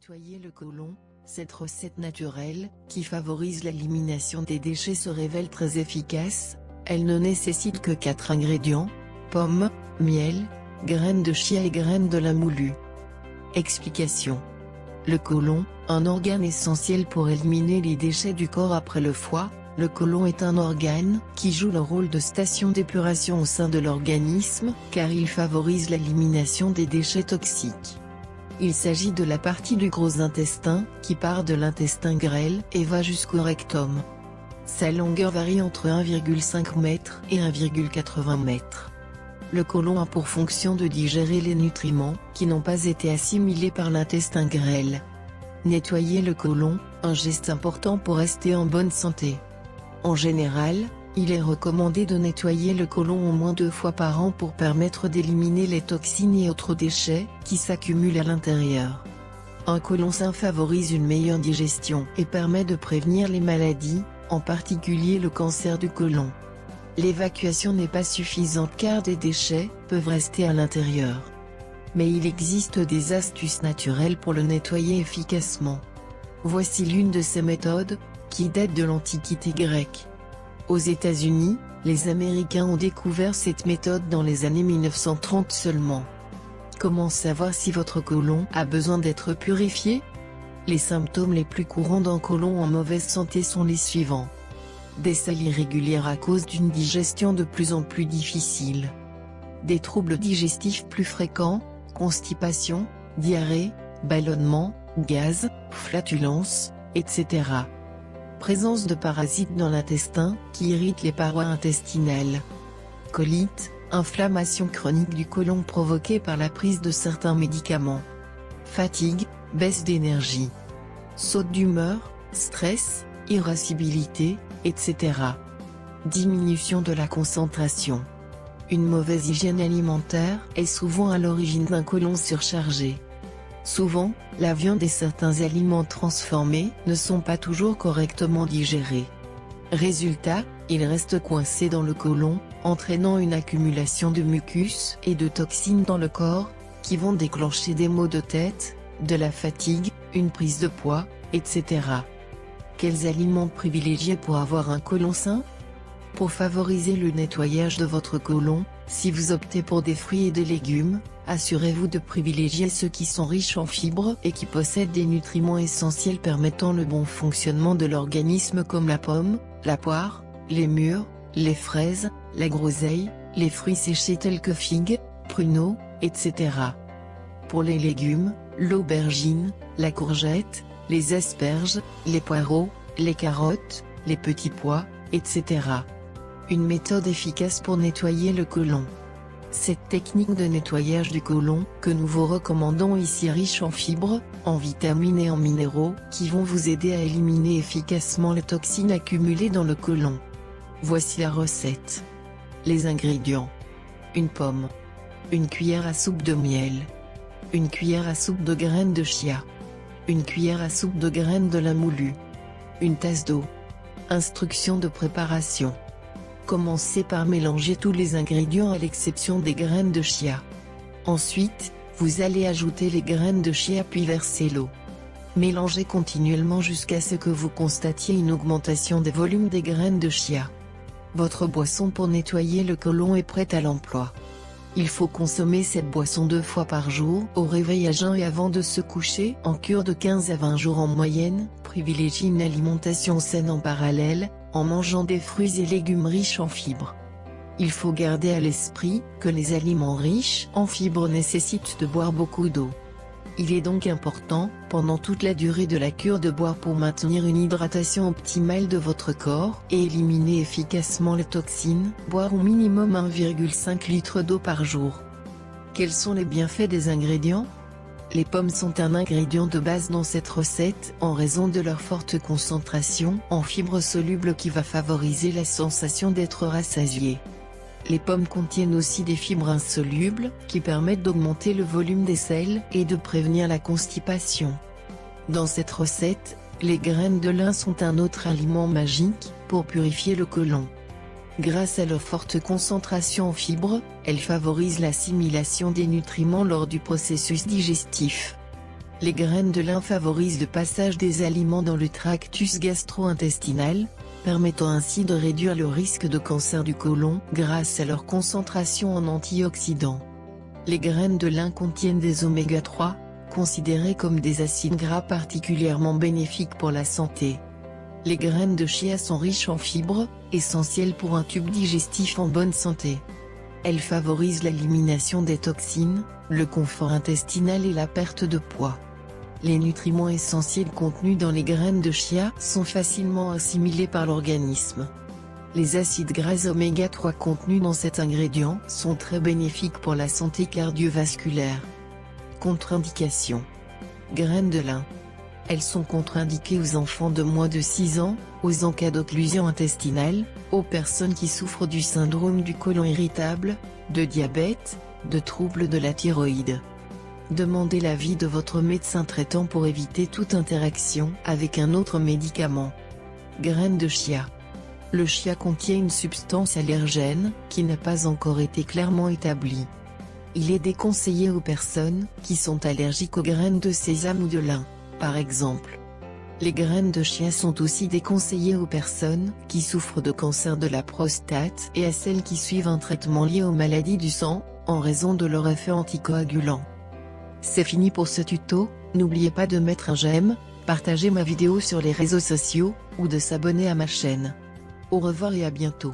nettoyer le côlon, cette recette naturelle, qui favorise l'élimination des déchets se révèle très efficace. Elle ne nécessite que 4 ingrédients, pommes, miel, graines de chia et graines de lin moulu. Explication. Le côlon, un organe essentiel pour éliminer les déchets du corps après le foie. Le côlon est un organe qui joue le rôle de station d'épuration au sein de l'organisme, car il favorise l'élimination des déchets toxiques. Il s'agit de la partie du gros intestin, qui part de l'intestin grêle et va jusqu'au rectum. Sa longueur varie entre 1,5 m et 1,80 m. Le côlon a pour fonction de digérer les nutriments, qui n'ont pas été assimilés par l'intestin grêle. Nettoyer le côlon, un geste important pour rester en bonne santé. En général, il est recommandé de nettoyer le côlon au moins 2 fois par an pour permettre d'éliminer les toxines et autres déchets qui s'accumulent à l'intérieur. Un côlon sain favorise une meilleure digestion et permet de prévenir les maladies, en particulier le cancer du côlon. L'évacuation n'est pas suffisante car des déchets peuvent rester à l'intérieur. Mais il existe des astuces naturelles pour le nettoyer efficacement. Voici l'une de ces méthodes, qui date de l'Antiquité grecque. Aux États-Unis, les Américains ont découvert cette méthode dans les années 1930 seulement. Comment savoir si votre côlon a besoin d'être purifié? Les symptômes les plus courants d'un côlon en mauvaise santé sont les suivants. Des selles irrégulières à cause d'une digestion de plus en plus difficile. Des troubles digestifs plus fréquents, constipation, diarrhée, ballonnement, gaz, flatulence, etc. Présence de parasites dans l'intestin, qui irritent les parois intestinales. Colite, inflammation chronique du côlon provoquée par la prise de certains médicaments. Fatigue, baisse d'énergie. Saute d'humeur, stress, irascibilité, etc. Diminution de la concentration. Une mauvaise hygiène alimentaire est souvent à l'origine d'un côlon surchargé. Souvent, la viande et certains aliments transformés ne sont pas toujours correctement digérés. Résultat, ils restent coincés dans le côlon, entraînant une accumulation de mucus et de toxines dans le corps, qui vont déclencher des maux de tête, de la fatigue, une prise de poids, etc. Quels aliments privilégier pour avoir un côlon sain? Pour favoriser le nettoyage de votre côlon, si vous optez pour des fruits et des légumes, assurez-vous de privilégier ceux qui sont riches en fibres et qui possèdent des nutriments essentiels permettant le bon fonctionnement de l'organisme comme la pomme, la poire, les mûres, les fraises, la groseille, les fruits séchés tels que figues, pruneaux, etc. Pour les légumes, l'aubergine, la courgette, les asperges, les poireaux, les carottes, les petits pois, etc. Une méthode efficace pour nettoyer le côlon. Cette technique de nettoyage du côlon, que nous vous recommandons ici riche en fibres, en vitamines et en minéraux, qui vont vous aider à éliminer efficacement les toxines accumulées dans le côlon. Voici la recette. Les ingrédients. Une pomme. Une cuillère à soupe de miel. Une cuillère à soupe de graines de chia. Une cuillère à soupe de graines de lin moulu. Une tasse d'eau. Instructions de préparation. Commencez par mélanger tous les ingrédients à l'exception des graines de chia. Ensuite, vous allez ajouter les graines de chia puis verser l'eau. Mélangez continuellement jusqu'à ce que vous constatiez une augmentation des volumes des graines de chia. Votre boisson pour nettoyer le côlon est prête à l'emploi. Il faut consommer cette boisson 2 fois par jour, au réveil à jeun et avant de se coucher. En cure de 15 à 20 jours en moyenne, privilégiez une alimentation saine en parallèle, en mangeant des fruits et légumes riches en fibres. Il faut garder à l'esprit que les aliments riches en fibres nécessitent de boire beaucoup d'eau. Il est donc important, pendant toute la durée de la cure de boire pour maintenir une hydratation optimale de votre corps et éliminer efficacement les toxines, boire au minimum 1,5 litre d'eau par jour. Quels sont les bienfaits des ingrédients? Les pommes sont un ingrédient de base dans cette recette en raison de leur forte concentration en fibres solubles qui va favoriser la sensation d'être rassasié. Les pommes contiennent aussi des fibres insolubles, qui permettent d'augmenter le volume des selles et de prévenir la constipation. Dans cette recette, les graines de lin sont un autre aliment magique, pour purifier le côlon. Grâce à leur forte concentration en fibres, elles favorisent l'assimilation des nutriments lors du processus digestif. Les graines de lin favorisent le passage des aliments dans le tractus gastro-intestinal, permettant ainsi de réduire le risque de cancer du côlon grâce à leur concentration en antioxydants. Les graines de lin contiennent des oméga 3, considérés comme des acides gras particulièrement bénéfiques pour la santé. Les graines de chia sont riches en fibres, essentielles pour un tube digestif en bonne santé. Elles favorisent l'élimination des toxines, le confort intestinal et la perte de poids. Les nutriments essentiels contenus dans les graines de chia sont facilement assimilés par l'organisme. Les acides gras oméga 3 contenus dans cet ingrédient sont très bénéfiques pour la santé cardiovasculaire. Contre-indications. Graines de lin. Elles sont contre-indiquées aux enfants de moins de 6 ans, aux en cas d'occlusion intestinale, aux personnes qui souffrent du syndrome du côlon irritable, de diabète, de troubles de la thyroïde. Demandez l'avis de votre médecin traitant pour éviter toute interaction avec un autre médicament. Graines de chia. Le chia contient une substance allergène, qui n'a pas encore été clairement établie. Il est déconseillé aux personnes qui sont allergiques aux graines de sésame ou de lin, par exemple. Les graines de chia sont aussi déconseillées aux personnes qui souffrent de cancer de la prostate et à celles qui suivent un traitement lié aux maladies du sang, en raison de leur effet anticoagulant. C'est fini pour ce tuto, n'oubliez pas de mettre un j'aime, partager ma vidéo sur les réseaux sociaux, ou de s'abonner à ma chaîne. Au revoir et à bientôt.